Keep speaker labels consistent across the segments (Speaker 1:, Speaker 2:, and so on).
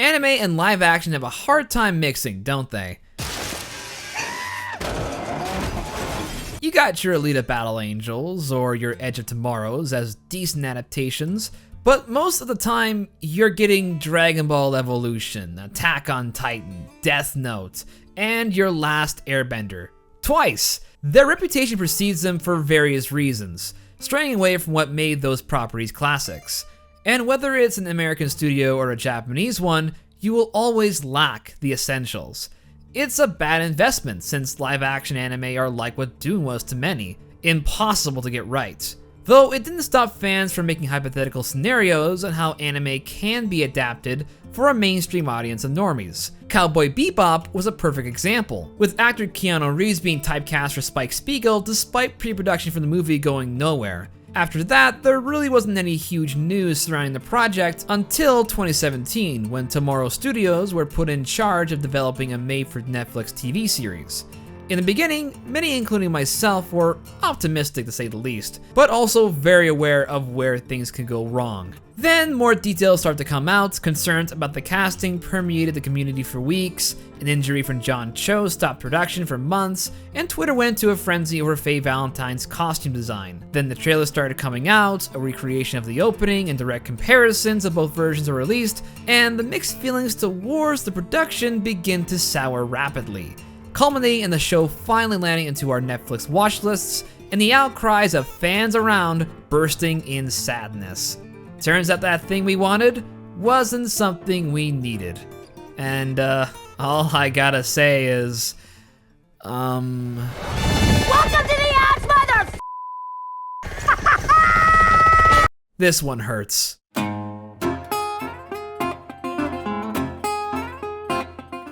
Speaker 1: Anime and live action have a hard time mixing, don't they? You got your Alita Battle Angels or your Edge of Tomorrows as decent adaptations, but most of the time you're getting Dragon Ball Evolution, Attack on Titan, Death Note, and your Last Airbender. Twice! Their reputation precedes them for various reasons, straying away from what made those properties classics. And whether it's an American studio or a Japanese one, you will always lack the essentials. It's a bad investment since live action anime are like what Dune was to many, impossible to get right. Though it didn't stop fans from making hypothetical scenarios on how anime can be adapted for a mainstream audience of normies. Cowboy Bebop was a perfect example, with actor Keanu Reeves being typecast for Spike Spiegel despite pre-production for the movie going nowhere. After that, there really wasn't any huge news surrounding the project until 2017, when Tomorrow Studios were put in charge of developing a made-for-Netflix TV series. In the beginning, many including myself were optimistic to say the least, but also very aware of where things could go wrong. Then more details started to come out, concerns about the casting permeated the community for weeks, an injury from John Cho stopped production for months, and Twitter went into a frenzy over Faye Valentine's costume design. Then the trailer started coming out, a recreation of the opening and direct comparisons of both versions were released, and the mixed feelings towards the production begin to sour rapidly, culminating in the show finally landing into our Netflix watch lists and the outcries of fans around bursting in sadness. Turns out that thing we wanted wasn't something we needed. And all I gotta say is, Welcome
Speaker 2: to the ass, mother.
Speaker 1: This one hurts.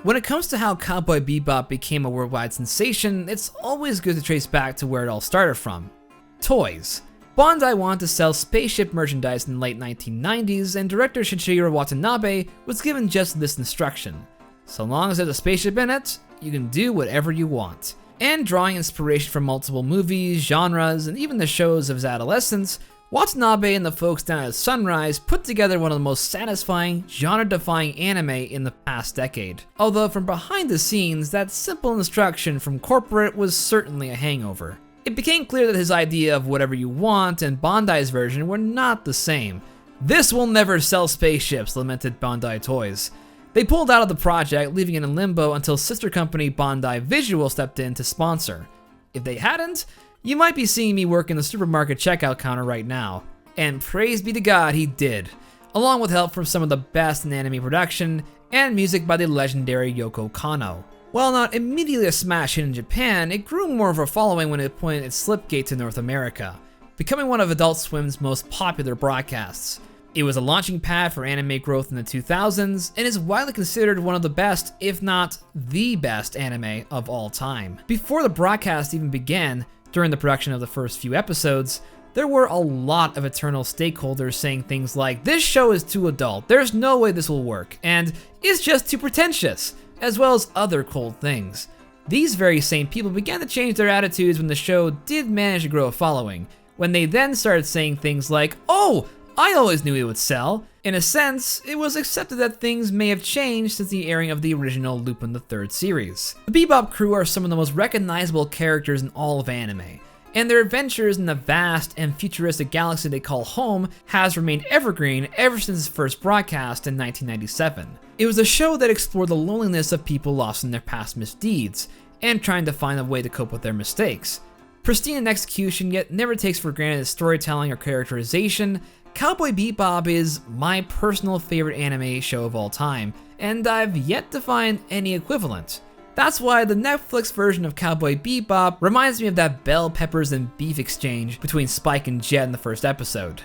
Speaker 1: When it comes to how Cowboy Bebop became a worldwide sensation, it's always good to trace back to where it all started from. Toys. Bandai wanted to sell spaceship merchandise in the late 1990s, and director Shinichiro Watanabe was given just this instruction. So long as there's a spaceship in it, you can do whatever you want. And drawing inspiration from multiple movies, genres, and even the shows of his adolescence, Watanabe and the folks down at Sunrise put together one of the most satisfying, genre-defying anime in the past decade. Although from behind the scenes, that simple instruction from corporate was certainly a hangover. It became clear that his idea of whatever you want and Bandai's version were not the same. This will never sell spaceships, lamented Bandai Toys. They pulled out of the project, leaving it in limbo until sister company Bandai Visual stepped in to sponsor. If they hadn't, you might be seeing me working the supermarket checkout counter right now. And praise be to God he did, along with help from some of the best in anime production and music by the legendary Yoko Kanno. While not immediately a smash hit in Japan, it grew more of a following when it pointed its slipgate to North America, becoming one of Adult Swim's most popular broadcasts. It was a launching pad for anime growth in the 2000s, and is widely considered one of the best, if not the best, anime of all time. Before the broadcast even began, during the production of the first few episodes, there were a lot of Eternal stakeholders saying things like, "This show is too adult, there's no way this will work," and "It's just too pretentious," as well as other cold things. These very same people began to change their attitudes when the show did manage to grow a following, when they then started saying things like, "Oh, I always knew it would sell." In a sense, it was accepted that things may have changed since the airing of the original Lupin III series. The Bebop crew are some of the most recognizable characters in all of anime, and their adventures in the vast and futuristic galaxy they call home has remained evergreen ever since its first broadcast in 1997. It was a show that explored the loneliness of people lost in their past misdeeds, and trying to find a way to cope with their mistakes. Pristine in execution, yet never takes for granted its storytelling or characterization, Cowboy Bebop is my personal favorite anime show of all time, and I've yet to find any equivalent. That's why the Netflix version of Cowboy Bebop reminds me of that bell peppers and beef exchange between Spike and Jet in the first episode.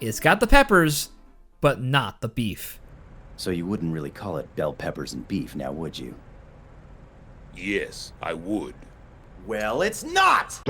Speaker 1: It's got the peppers, but not the beef.
Speaker 3: So you wouldn't really call it bell peppers and beef, now would you?
Speaker 4: Yes, I would.
Speaker 3: Well, it's not!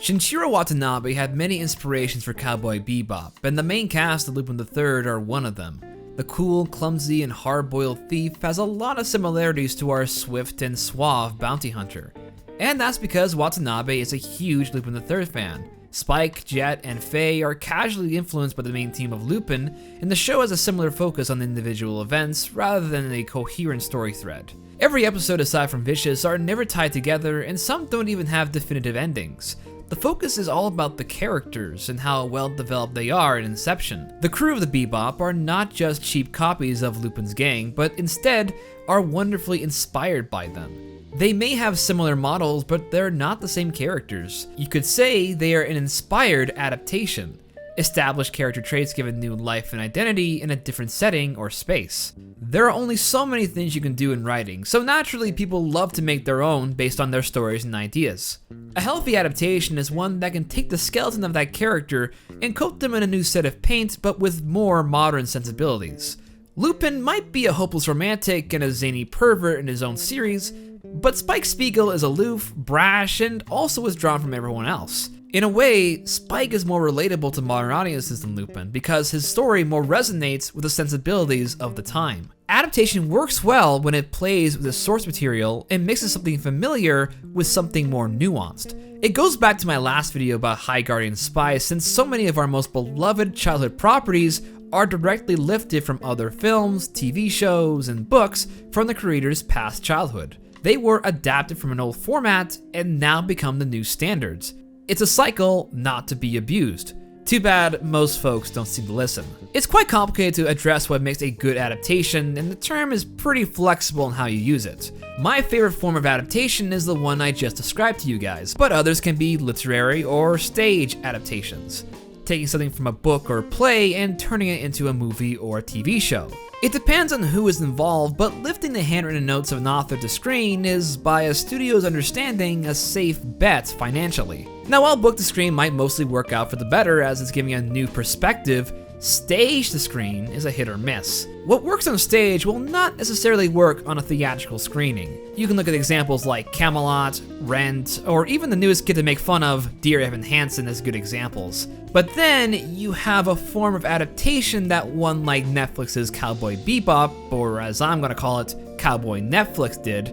Speaker 1: Shinichiro Watanabe had many inspirations for Cowboy Bebop, and the main cast of Lupin III are one of them. The cool, clumsy, and hard-boiled thief has a lot of similarities to our swift and suave bounty hunter. And that's because Watanabe is a huge Lupin the Third fan. Spike, Jet, and Faye are casually influenced by the main theme of Lupin, and the show has a similar focus on individual events rather than a coherent story thread. Every episode aside from Vicious are never tied together, and some don't even have definitive endings. The focus is all about the characters and how well developed they are in inception. The crew of the Bebop are not just cheap copies of Lupin's gang, but instead are wonderfully inspired by them. They may have similar models, but they're not the same characters. You could say they are an inspired adaptation. Established character traits given new life and identity in a different setting or space. There are only so many things you can do in writing, so naturally people love to make their own based on their stories and ideas. A healthy adaptation is one that can take the skeleton of that character and coat them in a new set of paint, but with more modern sensibilities. Lupin might be a hopeless romantic and a zany pervert in his own series, but Spike Spiegel is aloof, brash, and also withdrawn from everyone else. In a way, Spike is more relatable to modern audiences than Lupin because his story more resonates with the sensibilities of the time. Adaptation works well when it plays with the source material and mixes something familiar with something more nuanced. It goes back to my last video about High Guardian Spy, since so many of our most beloved childhood properties are directly lifted from other films, TV shows, and books from the creator's past childhood. They were adapted from an old format and now become the new standards. It's a cycle not to be abused. Too bad most folks don't seem to listen. It's quite complicated to address what makes a good adaptation, and the term is pretty flexible in how you use it. My favorite form of adaptation is the one I just described to you guys, but others can be literary or stage adaptations, taking something from a book or play and turning it into a movie or a TV show. It depends on who is involved, but lifting the handwritten notes of an author to screen is, by a studio's understanding, a safe bet financially. Now, while book to screen might mostly work out for the better as it's giving a new perspective, stage to screen is a hit or miss. What works on stage will not necessarily work on a theatrical screening. You can look at examples like Camelot, Rent, or even the newest kid to make fun of, Dear Evan Hansen, as good examples. But then you have a form of adaptation that one like Netflix's Cowboy Bebop, or as I'm gonna call it, Cowboy Netflix did,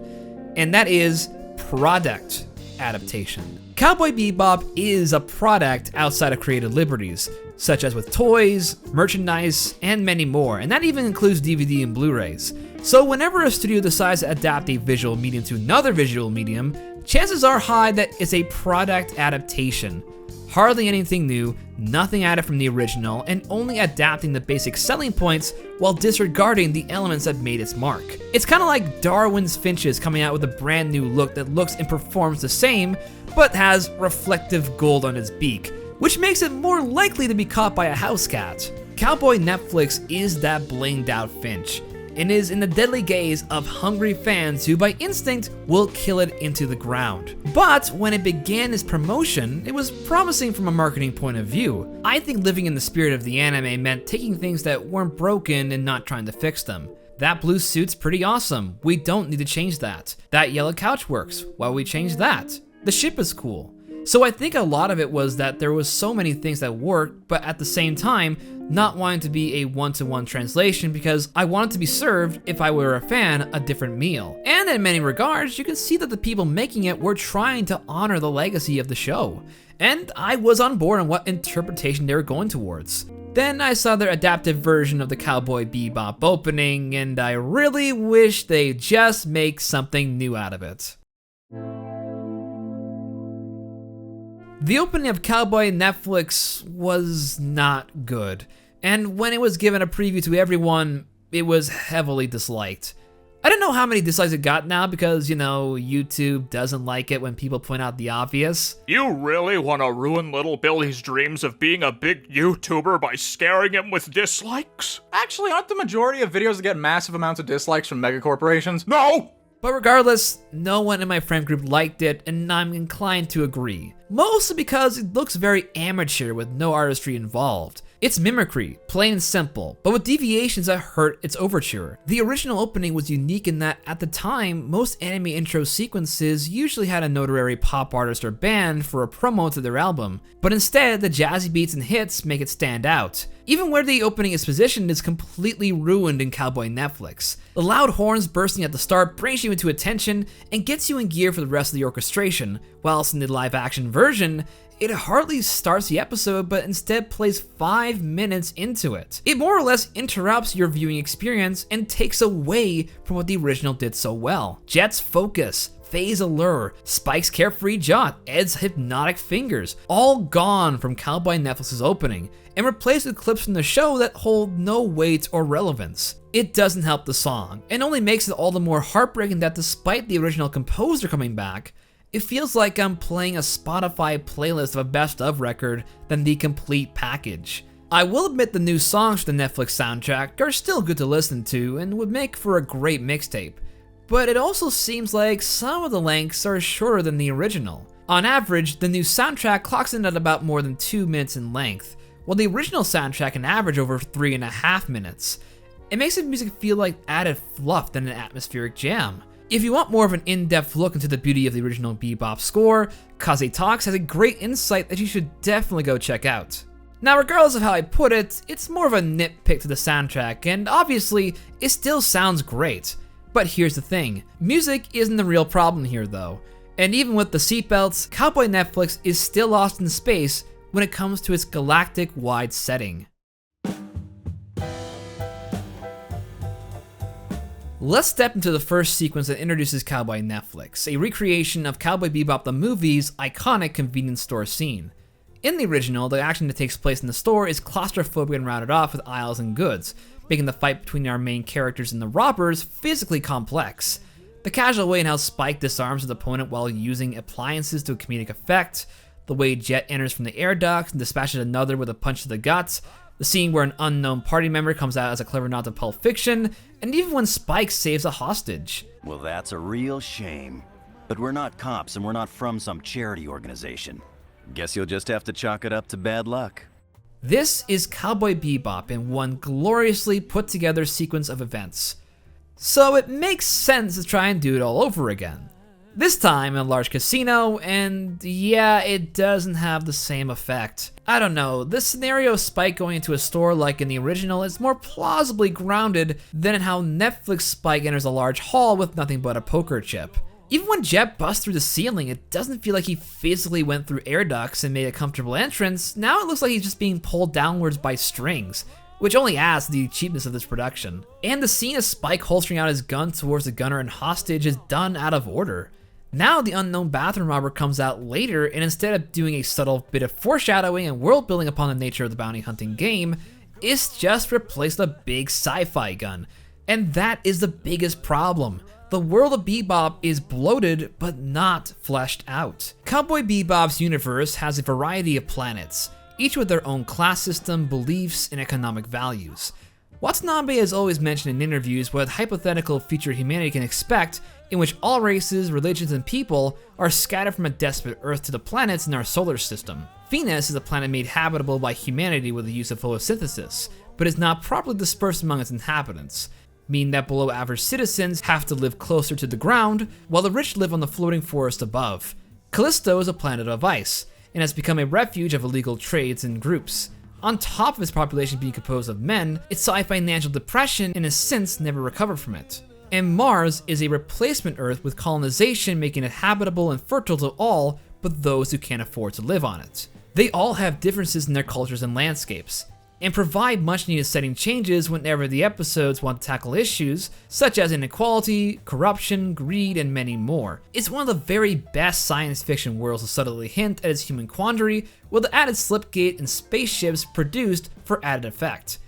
Speaker 1: and that is product adaptation. Cowboy Bebop is a product outside of creative liberties, such as with toys, merchandise, and many more, and that even includes DVD and Blu-rays. So whenever a studio decides to adapt a visual medium to another visual medium, chances are high that it's a product adaptation. Hardly anything new, nothing added from the original, and only adapting the basic selling points while disregarding the elements that made its mark. It's kind of like Darwin's finches coming out with a brand new look that looks and performs the same, but has reflective gold on its beak, which makes it more likely to be caught by a house cat. Cowboy Netflix is that blinged out finch, and is in the deadly gaze of hungry fans who by instinct will kill it into the ground. But when it began its promotion, it was promising from a marketing point of view. I think living in the spirit of the anime meant taking things that weren't broken and not trying to fix them. That blue suit's pretty awesome, we don't need to change that. That yellow couch works, why would we change that? The ship is cool. So I think a lot of it was that there was so many things that worked, but at the same time, not wanting to be a one-to-one translation because I wanted to be served, if I were a fan, a different meal. And in many regards, you can see that the people making it were trying to honor the legacy of the show. And I was on board on what interpretation they were going towards. Then I saw their adapted version of the Cowboy Bebop opening, and I really wish they'd just make something new out of it. The opening of Cowboy Netflix was not good, and when it was given a preview to everyone, it was heavily disliked. I don't know how many dislikes it got now because, you know, YouTube doesn't like it when people point out the obvious.
Speaker 5: You really want to ruin little Billy's dreams of being a big YouTuber by scaring him with dislikes?
Speaker 6: Actually, aren't the majority of videos that get massive amounts of dislikes from megacorporations?
Speaker 5: No!
Speaker 1: But regardless, no one in my friend group liked it, and I'm inclined to agree. Mostly because it looks very amateur with no artistry involved. It's mimicry, plain and simple, but with deviations that hurt its overture. The original opening was unique in that at the time, most anime intro sequences usually had a notoriety pop artist or band for a promo to their album, but instead the jazzy beats and hits make it stand out. Even where the opening is positioned is completely ruined in Cowboy Netflix. The loud horns bursting at the start brings you into attention and gets you in gear for the rest of the orchestration, whilst in the live action version, it hardly starts the episode but instead plays 5 minutes into it. It more or less interrupts your viewing experience and takes away from what the original did so well. Jet's focus, Faye's allure, Spike's carefree jaunt, Ed's hypnotic fingers, all gone from Cowboy Netflix's opening, and replaced with clips from the show that hold no weight or relevance. It doesn't help the song, and only makes it all the more heartbreaking that despite the original composer coming back, it feels like I'm playing a Spotify playlist of a best of record than the complete package. I will admit the new songs for the Netflix soundtrack are still good to listen to and would make for a great mixtape, but it also seems like some of the lengths are shorter than the original. On average, the new soundtrack clocks in at about more than 2 minutes in length, while the original soundtrack can average over 3.5 minutes. It makes the music feel like added fluff than an atmospheric jam. If you want more of an in-depth look into the beauty of the original Bebop score, Kaze Talks has a great insight that you should definitely go check out. Now, regardless of how I put it, it's more of a nitpick to the soundtrack, and obviously, it still sounds great. But here's the thing, music isn't the real problem here though, and even with the seatbelts, Cowboy Netflix is still lost in space when it comes to its galactic-wide setting. Let's step into the first sequence that introduces Cowboy Netflix, a recreation of Cowboy Bebop the movie's iconic convenience store scene. In the original, the action that takes place in the store is claustrophobic and rounded off with aisles and goods, making the fight between our main characters and the robbers physically complex. The casual way in how Spike disarms his opponent while using appliances to a comedic effect, the way Jet enters from the air ducts and dispatches another with a punch to the guts, the scene where an unknown party member comes out as a clever nod to Pulp Fiction, and even when Spike saves a hostage.
Speaker 3: Well, that's a real shame. But we're not cops and we're not from some charity organization. Guess you'll just have to chalk it up to bad luck.
Speaker 1: This is Cowboy Bebop in one gloriously put together sequence of events. So it makes sense to try and do it all over again. This time in a large casino, and yeah, it doesn't have the same effect. I don't know, this scenario of Spike going into a store like in the original is more plausibly grounded than in how Netflix Spike enters a large hall with nothing but a poker chip. Even when Jet busts through the ceiling, it doesn't feel like he physically went through air ducts and made a comfortable entrance. Now it looks like he's just being pulled downwards by strings, which only adds to the cheapness of this production. And the scene of Spike holstering out his gun towards the gunner and hostage is done out of order. Now the unknown bathroom robber comes out later, and instead of doing a subtle bit of foreshadowing and world building upon the nature of the bounty hunting game, it's just replaced with a big sci-fi gun. And that is the biggest problem. The world of Bebop is bloated, but not fleshed out. Cowboy Bebop's universe has a variety of planets, each with their own class system, beliefs, and economic values. Watanabe has always mentioned in interviews what hypothetical future humanity can expect, in which all races, religions, and people are scattered from a desperate Earth to the planets in our solar system. Venus is a planet made habitable by humanity with the use of photosynthesis, but is not properly dispersed among its inhabitants, meaning that below average citizens have to live closer to the ground, while the rich live on the floating forest above. Callisto is a planet of ice, and has become a refuge of illegal trades and groups. On top of its population being composed of men, it saw a financial depression and has since never recovered from it. And Mars is a replacement Earth with colonization making it habitable and fertile to all but those who can't afford to live on it. They all have differences in their cultures and landscapes, and provide much needed setting changes whenever the episodes want to tackle issues such as inequality, corruption, greed, and many more. It's one of the very best science fiction worlds to subtly hint at its human quandary with the added slipgate and spaceships produced for added effect.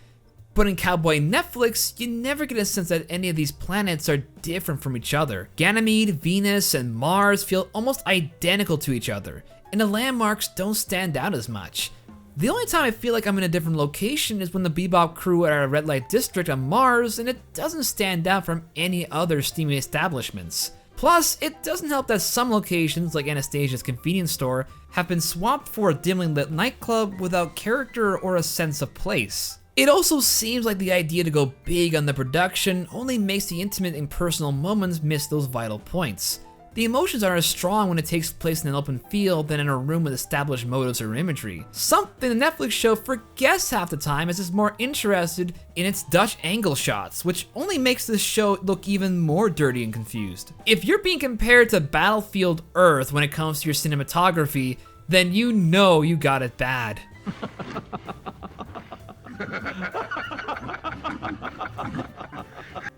Speaker 1: But in Cowboy Netflix, you never get a sense that any of these planets are different from each other. Ganymede, Venus, and Mars feel almost identical to each other, and the landmarks don't stand out as much. The only time I feel like I'm in a different location is when the Bebop crew are at a red light district on Mars, and it doesn't stand out from any other steamy establishments. Plus, it doesn't help that some locations, like Anastasia's convenience store, have been swapped for a dimly lit nightclub without character or a sense of place. It also seems like the idea to go big on the production only makes the intimate and personal moments miss those vital points. The emotions aren't as strong when it takes place in an open field than in a room with established motives or imagery. Something the Netflix show forgets half the time as it's more interested in its Dutch angle shots, which only makes this show look even more dirty and confused. If you're being compared to Battlefield Earth when it comes to your cinematography, then you know you got it bad.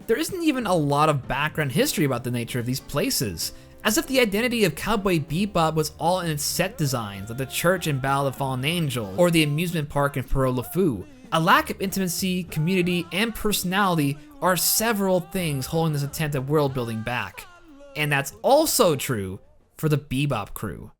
Speaker 1: There isn't even a lot of background history about the nature of these places, as if the identity of Cowboy Bebop was all in its set designs, like the church in Battle of the Fallen Angel, or the amusement park in Perot Le Fou. A lack of intimacy, community, and personality are several things holding this attempt at world building back. And that's also true for the Bebop crew.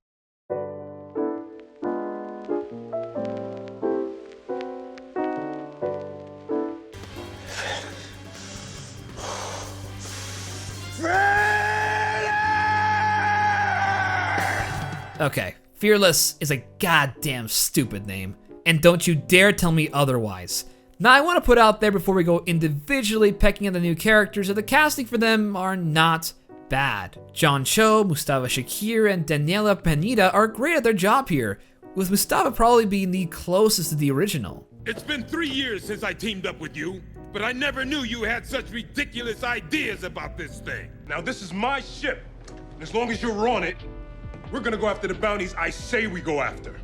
Speaker 1: Okay, Fearless is a goddamn stupid name, and don't you dare tell me otherwise. Now I want to put out there before we go individually pecking at the new characters that the casting for them are not bad. John Cho, Mustafa Shakir, and Daniela Pineda are great at their job here, with Mustafa probably being the closest to the original.
Speaker 4: It's been 3 years since I teamed up with you, but I never knew you had such ridiculous ideas about this thing.
Speaker 7: Now this is my ship, and as long as you're on it, we're gonna go after the bounties I say we go after.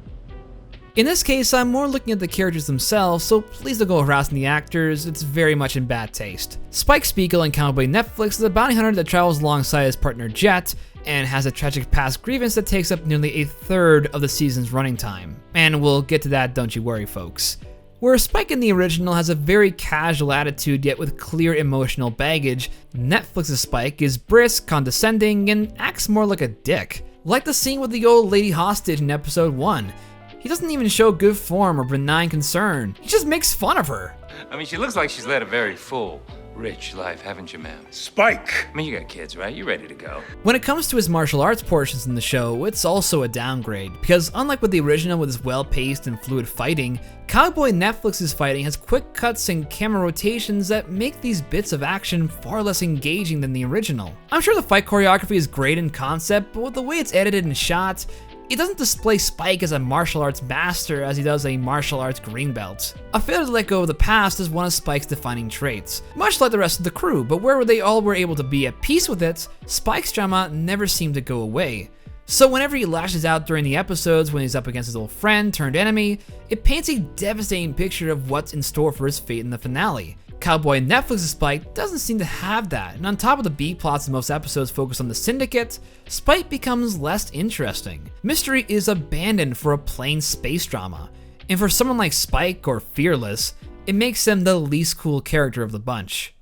Speaker 1: In this case, I'm more looking at the characters themselves, so please don't go harassing the actors, it's very much in bad taste. Spike Spiegel in Cowboy Netflix is a bounty hunter that travels alongside his partner Jet, and has a tragic past grievance that takes up nearly a third of the season's running time. And we'll get to that, don't you worry folks. Where Spike in the original has a very casual attitude yet with clear emotional baggage, Netflix's Spike is brisk, condescending, and acts more like a dick. Like the scene with the old lady hostage in episode 1. He doesn't even show good form or benign concern, he just makes fun of her.
Speaker 8: I mean, she looks like she's led a very full, rich life, haven't you, ma'am?
Speaker 7: Spike!
Speaker 8: I mean, you got kids, right? You're ready to go.
Speaker 1: When it comes to his martial arts portions in the show, it's also a downgrade, because unlike with the original with his well-paced and fluid fighting, Cowboy Netflix's fighting has quick cuts and camera rotations that make these bits of action far less engaging than the original. I'm sure the fight choreography is great in concept, but with the way it's edited and shot, it doesn't display Spike as a martial arts master as he does a martial arts green belt. A failure to let go of the past is one of Spike's defining traits, much like the rest of the crew, but where they all were able to be at peace with it, Spike's drama never seemed to go away. So whenever he lashes out during the episodes when he's up against his old friend turned enemy, it paints a devastating picture of what's in store for his fate in the finale. Cowboy Netflix's Spike doesn't seem to have that, and on top of the B-plots in most episodes focused on the Syndicate, Spike becomes less interesting. Mystery is abandoned for a plain space drama, and for someone like Spike or Fearless, it makes him the least cool character of the bunch.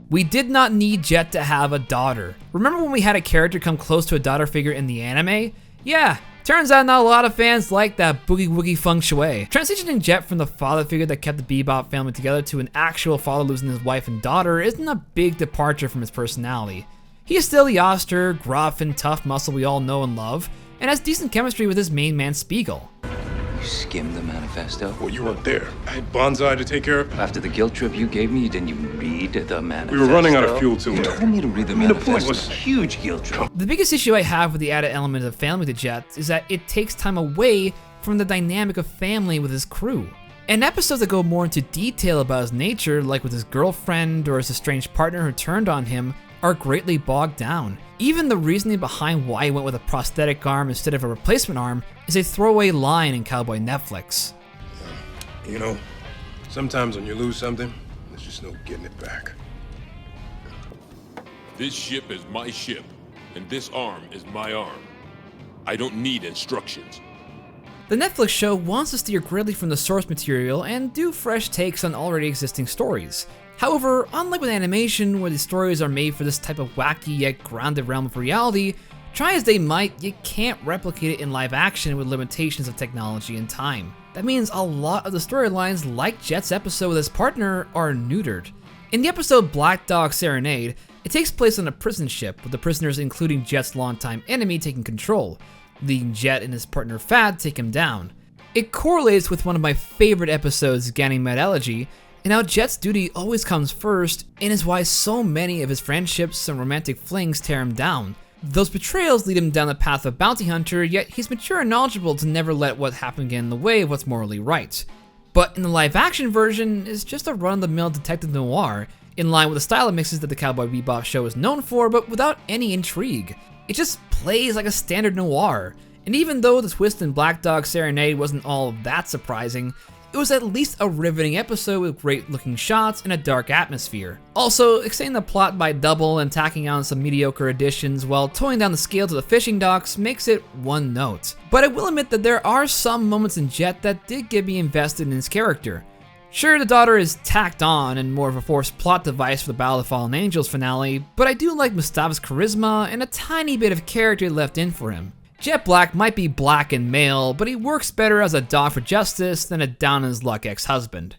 Speaker 1: We did not need Jet to have a daughter. Remember when we had a character come close to a daughter figure in the anime? Yeah, turns out not a lot of fans like that boogie woogie feng shui. Transitioning Jet from the father figure that kept the Bebop family together to an actual father losing his wife and daughter isn't a big departure from his personality. He is still the austere, gruff, and tough muscle we all know and love, and has decent chemistry with his main man Spiegel.
Speaker 8: You skimmed the manifesto?
Speaker 7: Well, you weren't there. I had Bonsai to take care of.
Speaker 8: After the guilt trip you gave me, didn't even read the manifesto?
Speaker 7: We were running out of fuel too.
Speaker 8: You told me to read the
Speaker 7: I mean, the
Speaker 8: manifesto.
Speaker 7: point was
Speaker 8: Huge guilt trip.
Speaker 1: The biggest issue I have with the added element of family to Jet is that it takes time away from the dynamic of family with his crew. And episodes that go more into detail about his nature, like with his girlfriend or his estranged partner who turned on him, are greatly bogged down. Even the reasoning behind why he went with a prosthetic arm instead of a replacement arm is a throwaway line in Cowboy Netflix.
Speaker 7: You know, sometimes when you lose something, there's just no getting it back.
Speaker 4: This ship is my ship, and this arm is my arm. I don't need instructions.
Speaker 1: The Netflix show wants to steer greatly from the source material and do fresh takes on already existing stories. However, unlike with animation, where the stories are made for this type of wacky yet grounded realm of reality, try as they might, you can't replicate it in live action with limitations of technology and time. That means a lot of the storylines, like Jet's episode with his partner, are neutered. In the episode Black Dog Serenade, it takes place on a prison ship, with the prisoners including Jet's longtime enemy taking control, leading Jet and his partner Fad take him down. It correlates with one of my favorite episodes, Ganymede Elegy, and how Jet's duty always comes first, and is why so many of his friendships and romantic flings tear him down. Those betrayals lead him down the path of a bounty hunter, yet he's mature and knowledgeable to never let what happened get in the way of what's morally right. But in the live-action version, it's just a run-of-the-mill detective noir, in line with the style of mixes that the Cowboy Bebop show is known for, but without any intrigue. It just plays like a standard noir, and even though the twist in Black Dog Serenade wasn't all that surprising, it was at least a riveting episode with great looking shots and a dark atmosphere. Also, extending the plot by double and tacking on some mediocre additions while towing down the scale to the fishing docks makes it one note. But I will admit that there are some moments in Jet that did get me invested in his character. Sure, the daughter is tacked on and more of a forced plot device for the Battle of the Fallen Angels finale, but I do like Mustafa's charisma and a tiny bit of character left in for him. Jet Black might be black and male, but he works better as a dog for justice than a down-on-his-luck ex-husband.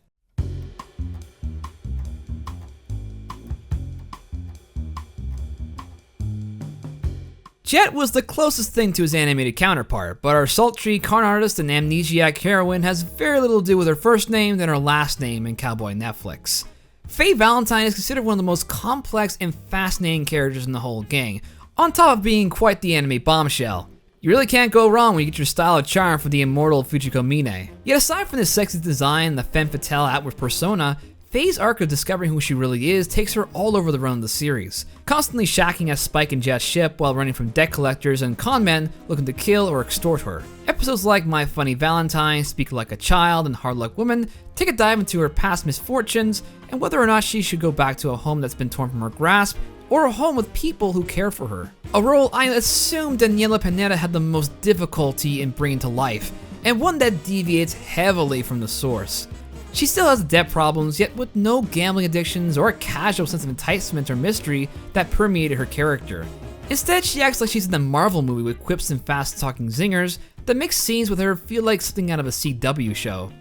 Speaker 1: Jet was the closest thing to his animated counterpart, but our sultry con artist and amnesiac heroine has very little to do with her first name than her last name in Cowboy Netflix. Faye Valentine is considered one of the most complex and fascinating characters in the whole gang, on top of being quite the anime bombshell. You really can't go wrong when you get your style of charm from the immortal Fujiko Mine. Yet aside from the sexy design and the femme fatale outward persona, Faye's arc of discovering who she really is takes her all over the run of the series, constantly shacking at Spike and Jet's ship while running from debt collectors and con men looking to kill or extort her. Episodes like My Funny Valentine, Speak Like a Child, and Hard Luck Woman take a dive into her past misfortunes and whether or not she should go back to a home that's been torn from her grasp, or a home with people who care for her. A role I assume Daniela Pineda had the most difficulty in bringing to life, and one that deviates heavily from the source. She still has debt problems, yet with no gambling addictions or a casual sense of enticement or mystery that permeated her character. Instead, she acts like she's in a Marvel movie with quips and fast-talking zingers that makes scenes with her feel like something out of a CW show.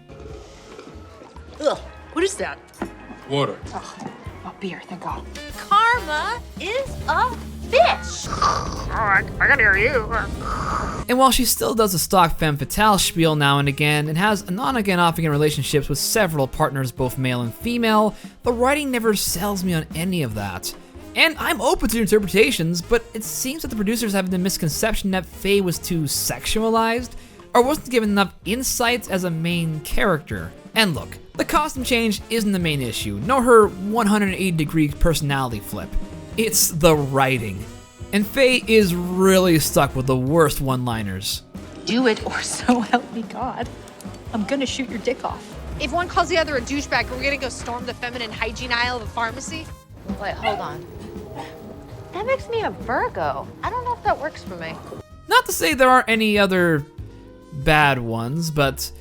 Speaker 9: Ugh, what is that?
Speaker 7: Water.
Speaker 9: Oh, beer, thank God. Karma is a bitch.
Speaker 5: Alright, I can hear you.
Speaker 1: And while she still does the stock femme fatale spiel now and again, and has on-again, off-again relationships with several partners, both male and female, the writing never sells me on any of that. And I'm open to interpretations, but it seems that the producers have the misconception that Faye was too sexualized, or wasn't given enough insight as a main character. And look, the costume change isn't the main issue, nor her 180-degree personality flip. It's the writing. And Faye is really stuck with the worst one-liners.
Speaker 9: Do it, or so help me God. I'm gonna shoot your dick off.
Speaker 2: If one calls the other a douchebag, we're gonna go storm the feminine hygiene aisle of a pharmacy?
Speaker 10: Wait, hold on. That makes me a Virgo. I don't know if that works for me.
Speaker 1: Not to say there aren't any other bad ones, but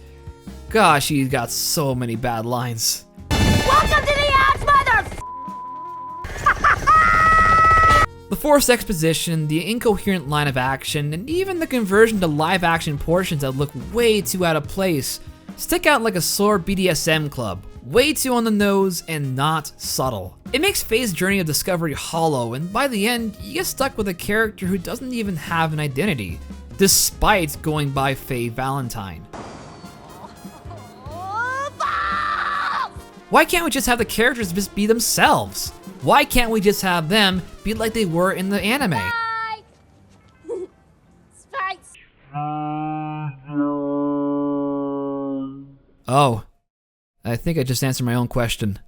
Speaker 1: gosh, she's got so many bad lines.
Speaker 2: Welcome to the ads, mother!
Speaker 1: The forced exposition, the incoherent line of action, and even the conversion to live-action portions that look way too out of place stick out like a sore BDSM club. Way too on the nose and not subtle. It makes Faye's journey of discovery hollow, and by the end, you get stuck with a character who doesn't even have an identity, despite going by Faye Valentine. Why can't we just have the characters just be themselves? Why can't we just have them be like they were in the anime?
Speaker 2: Spikes!
Speaker 1: Oh, I think I just answered my own question.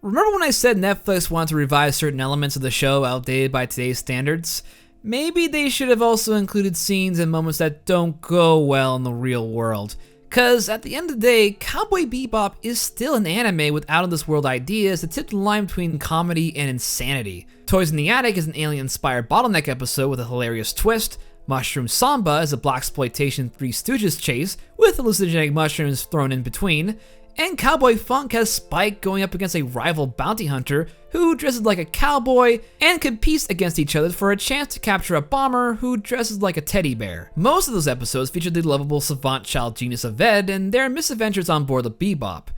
Speaker 1: Remember when I said Netflix wanted to revive certain elements of the show outdated by today's standards? Maybe they should have also included scenes and moments that don't go well in the real world. Cause at the end of the day, Cowboy Bebop is still an anime with out-of-this-world ideas that tip the line between comedy and insanity. Toys in the Attic is an alien-inspired bottleneck episode with a hilarious twist. Mushroom Samba is a blaxploitation Three Stooges chase with hallucinogenic mushrooms thrown in between. And Cowboy Funk has Spike going up against a rival bounty hunter who dresses like a cowboy and competes against each other for a chance to capture a bomber who dresses like a teddy bear. Most of those episodes feature the lovable savant child genius of Ed and their misadventures on board the Bebop.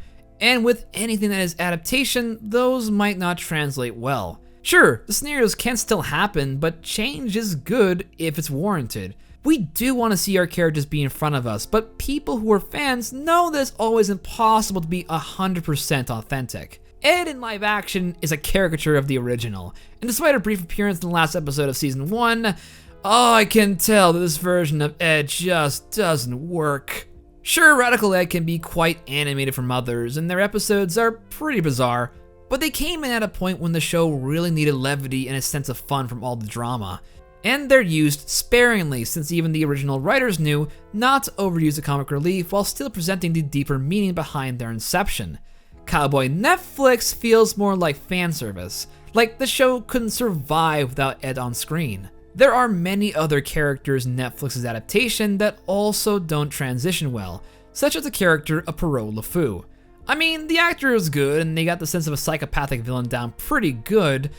Speaker 1: And with anything that is adaptation, those might not translate well. Sure, the scenarios can still happen, but change is good if it's warranted. We do want to see our characters be in front of us, but people who are fans know that it's always impossible to be 100% authentic. Ed in live action is a caricature of the original, and despite a brief appearance in the last episode of Season 1, I can tell that this version of Ed just doesn't work. Sure, Radical Ed can be quite animated from others, and their episodes are pretty bizarre, but they came in at a point when the show really needed levity and a sense of fun from all the drama. And they're used sparingly, since even the original writers knew not to overuse the comic relief while still presenting the deeper meaning behind their inception. Cowboy Netflix feels more like fan service, like the show couldn't survive without Ed on screen. There are many other characters in Netflix's adaptation that also don't transition well, such as the character of Perot LeFou. I mean, the actor is good and they got the sense of a psychopathic villain down pretty good,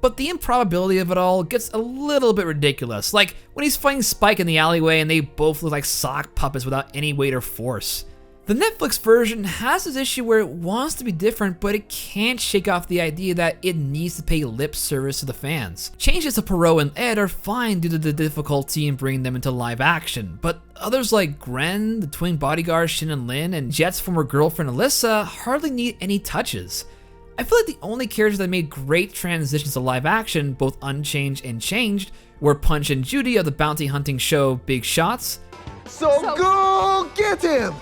Speaker 1: but the improbability of it all gets a little bit ridiculous, like when he's fighting Spike in the alleyway and they both look like sock puppets without any weight or force. The Netflix version has this issue where it wants to be different, but it can't shake off the idea that it needs to pay lip service to the fans. Changes to Perot and Ed are fine due to the difficulty in bringing them into live action, but others like Gren, the twin bodyguards Shin and Lin, and Jet's former girlfriend Alyssa hardly need any touches. I feel like the only characters that made great transitions to live action, both unchanged and changed, were Punch and Judy of the bounty hunting show Big Shots.
Speaker 11: So go get him!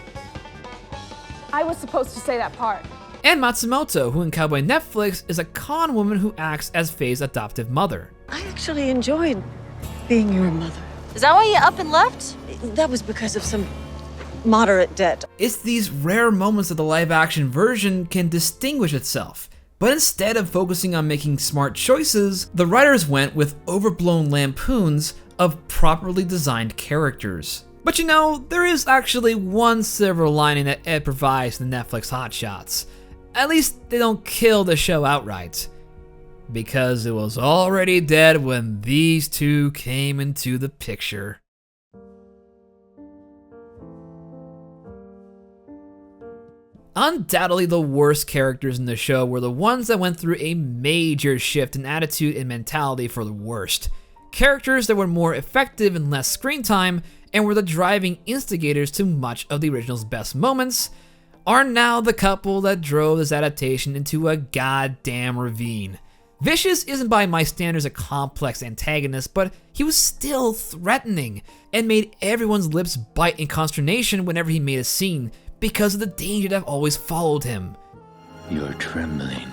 Speaker 9: I was supposed to say that part.
Speaker 1: And Matsumoto, who in Cowboy Netflix is a con woman who acts as Faye's adoptive mother.
Speaker 12: I actually enjoyed being your mother.
Speaker 10: Is that why you up and left?
Speaker 12: That was because of some moderate debt.
Speaker 1: It's these rare moments that the live action version can distinguish itself. But instead of focusing on making smart choices, the writers went with overblown lampoons of properly designed characters. But you know, there is actually one silver lining that Ed provides to the Netflix hotshots. At least they don't kill the show outright. Because it was already dead when these two came into the picture. Undoubtedly the worst characters in the show were the ones that went through a major shift in attitude and mentality for the worst. Characters that were more effective and less screen time, and were the driving instigators to much of the original's best moments, are now the couple that drove this adaptation into a goddamn ravine. Vicious isn't by my standards a complex antagonist, but he was still threatening, and made everyone's lips bite in consternation whenever he made a scene, because of the danger that always followed him.
Speaker 8: You're trembling.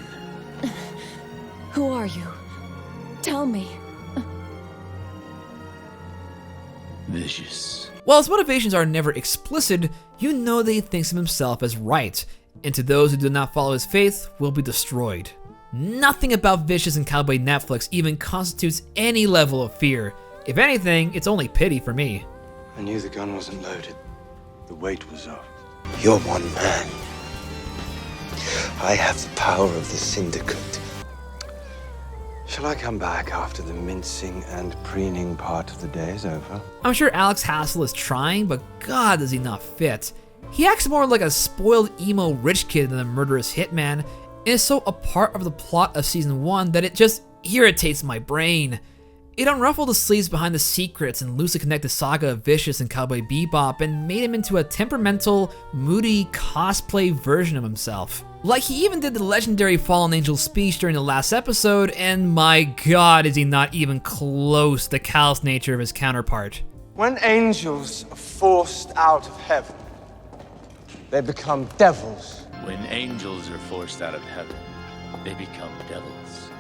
Speaker 9: Who are you? Tell me.
Speaker 8: Vicious.
Speaker 1: While his motivations are never explicit, you know that he thinks of himself as right, and to those who do not follow his faith will be destroyed. Nothing about Vicious and Cowboy Netflix even constitutes any level of fear. If anything, it's only pity for me.
Speaker 11: I knew the gun wasn't loaded. The weight was off. You're one man. I have the power of the Syndicate. Shall I come back after the mincing and preening part of the day is over?
Speaker 1: I'm sure Alex Hassel is trying, but God does he not fit. He acts more like a spoiled emo rich kid than a murderous hitman, and is so a part of the plot of season 1 that it just irritates my brain. It unruffled the sleeves behind the secrets and loosely connected saga of Vicious and Cowboy Bebop and made him into a temperamental, moody cosplay version of himself. Like he even did the legendary Fallen Angel speech during the last episode, and my God, is he not even close to the callous nature of his counterpart.
Speaker 11: When angels are forced out of heaven, they become devils.
Speaker 8: When angels are forced out of heaven, they become devils.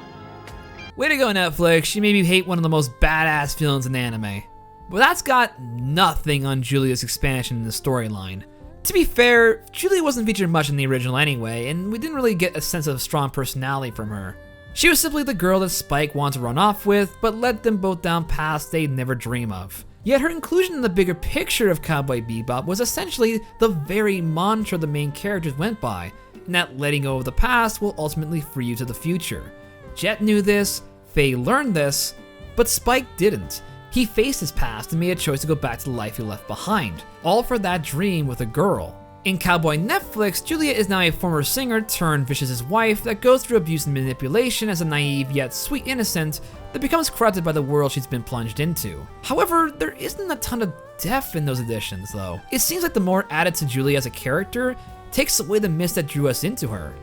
Speaker 1: Way to go, Netflix. You made me hate one of the most badass villains in anime. But that's got nothing on Julia's expansion in the storyline. To be fair, Julia wasn't featured much in the original anyway, and we didn't really get a sense of strong personality from her. She was simply the girl that Spike wanted to run off with, but led them both down paths they'd never dream of. Yet her inclusion in the bigger picture of Cowboy Bebop was essentially the very mantra the main characters went by, and that letting go of the past will ultimately free you to the future. Jet knew this, Faye learned this, but Spike didn't. He faced his past and made a choice to go back to the life he left behind, all for that dream with a girl. In Cowboy Netflix, Julia is now a former singer turned Vicious's wife that goes through abuse and manipulation as a naive yet sweet innocent that becomes corrupted by the world she's been plunged into. However, there isn't a ton of depth in those additions though. It seems like the more added to Julia as a character takes away the mist that drew us into her.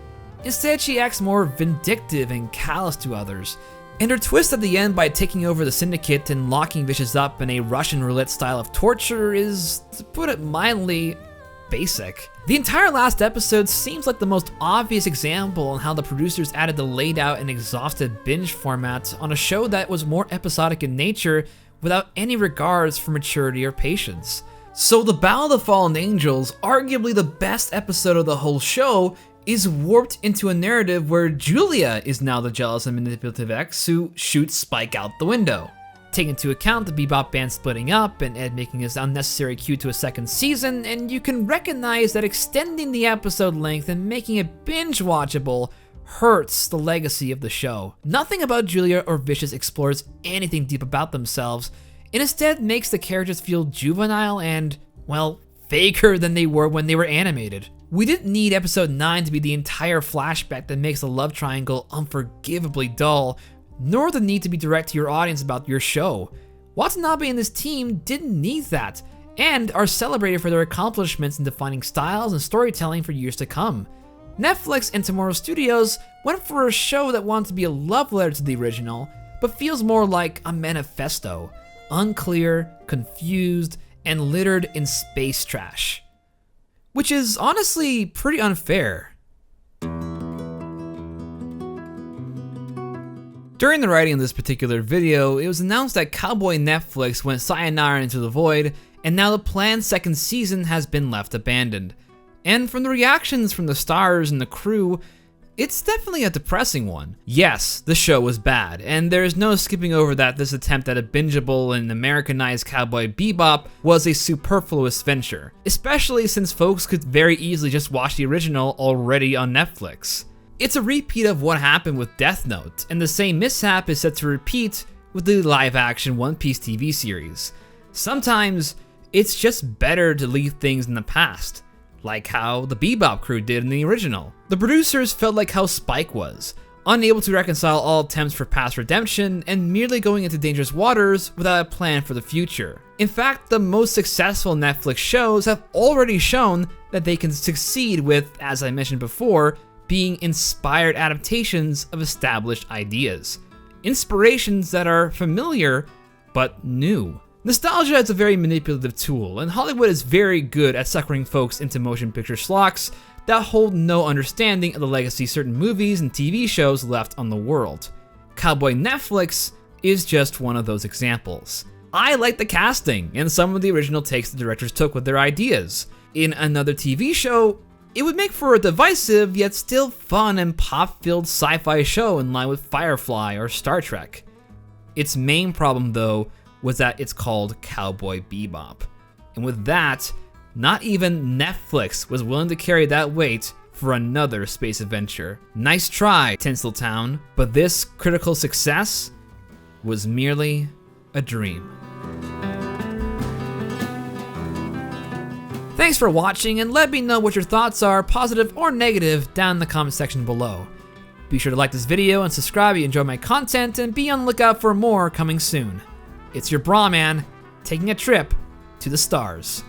Speaker 1: Instead, she acts more vindictive and callous to others. And her twist at the end by taking over the syndicate and locking Vicious up in a Russian roulette style of torture is, to put it mildly, basic. The entire last episode seems like the most obvious example on how the producers added the laid out and exhausted binge format on a show that was more episodic in nature without any regards for maturity or patience. So the Battle of the Fallen Angels, arguably the best episode of the whole show, is warped into a narrative where Julia is now the jealous and manipulative ex who shoots Spike out the window. Take into account the Bebop band splitting up and Ed making his unnecessary cue to a second season, and you can recognize that extending the episode length and making it binge watchable hurts the legacy of the show. Nothing about Julia or Vicious explores anything deep about themselves, and instead makes the characters feel juvenile and, well, faker than they were when they were animated. We didn't need episode 9 to be the entire flashback that makes the love triangle unforgivably dull, nor the need to be direct to your audience about your show. Watanabe and his team didn't need that, and are celebrated for their accomplishments in defining styles and storytelling for years to come. Netflix and Tomorrow Studios went for a show that wanted to be a love letter to the original, but feels more like a manifesto, unclear, confused, and littered in space trash. Which is honestly pretty unfair. During the writing of this particular video, it was announced that Cowboy Netflix went sayonara into the void, and now the planned second season has been left abandoned. And from the reactions from the stars and the crew, it's definitely a depressing one. Yes, the show was bad, and there's no skipping over that this attempt at a bingeable and Americanized Cowboy Bebop was a superfluous venture, especially since folks could very easily just watch the original already on Netflix. It's a repeat of what happened with Death Note, and the same mishap is set to repeat with the live-action One Piece TV series. Sometimes, it's just better to leave things in the past, like how the Bebop crew did in the original. The producers felt like how Spike was, unable to reconcile all attempts for past redemption and merely going into dangerous waters without a plan for the future. In fact, the most successful Netflix shows have already shown that they can succeed with, as I mentioned before, being inspired adaptations of established ideas. Inspirations that are familiar, but new. Nostalgia is a very manipulative tool, and Hollywood is very good at suckering folks into motion picture slocks that hold no understanding of the legacy certain movies and TV shows left on the world. Cowboy Netflix is just one of those examples. I like the casting and some of the original takes the directors took with their ideas. In another TV show, it would make for a divisive yet still fun and pop-filled sci-fi show in line with Firefly or Star Trek. Its main problem though was that it's called Cowboy Bebop. And with that, not even Netflix was willing to carry that weight for another space adventure. Nice try, Tinseltown, but this critical success was merely a dream. Thanks for watching, and let me know what your thoughts are, positive or negative, down in the comment section below. Be sure to like this video and subscribe if you enjoy my content, and be on the lookout for more coming soon. It's your bra man taking a trip to the stars.